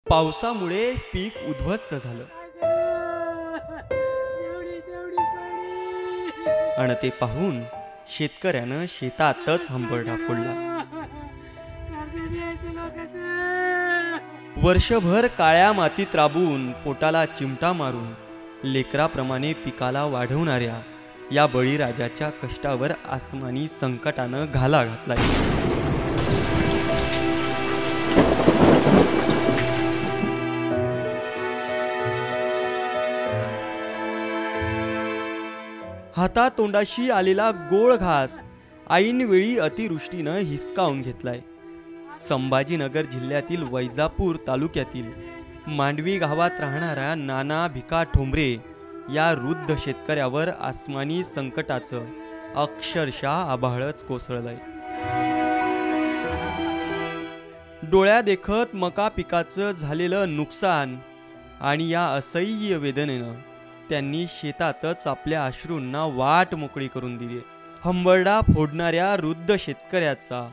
पावसामुळे पीक उद्ध्वस्त झालं आणि ते पाहून शेतकऱ्यानं शेतातच हंबरडा फोडला। वर्षभर काळ्या मातीत राबून पोटाला चिमटा मारून लेकराप्रमाणे पिकाला वाढवणाऱ्या या बळीराजाच्या कष्टावर आसमानी संकटानं घाला घातलाय। हातातोंडाशी आलेला गोळ घास ऐनवेळी अतिवृष्टीनं हिसकावून घेतलाय। संभाजीनगर जिल्ह्यातील वैजापूर तालुक्यातील मांडवी गावात राहणाऱ्या नाना भिका ठोंबरे या वृद्ध शेतकऱ्यावर आसमानी संकटाचं अक्षरशः आभाळच कोसळलंय। डोळ्या देखत मका पिकाचं झालेलं नुकसान आणि या असह्य वेदनेनं त्यांनी शेतातच आपल्या अश्रूंना वाट मोकळी करून दिली। हंबरडा फोडणाऱ्या वृद्ध शेतकऱ्याचा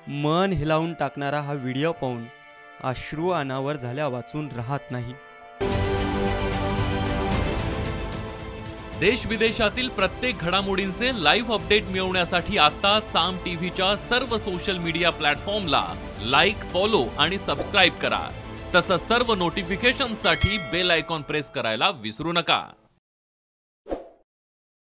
मन हिलावून टाकणारा हा व्हिडिओ पाहून अश्रू अनावर झाल्या वाचून राहत नाही। देश विदेशातील प्रत्येक घडामोडींचे लाईव्ह अपडेट मिळवण्यासाठी आता साम टीव्हीच्या सर्व सोशल मीडिया प्लॅटफॉर्मला लाईक, फॉलो आणि सबस्क्राईब करा। तसंच सर्व नोटिफिकेशनसाठी बेल आयकॉन प्रेस करायला विसरू नका।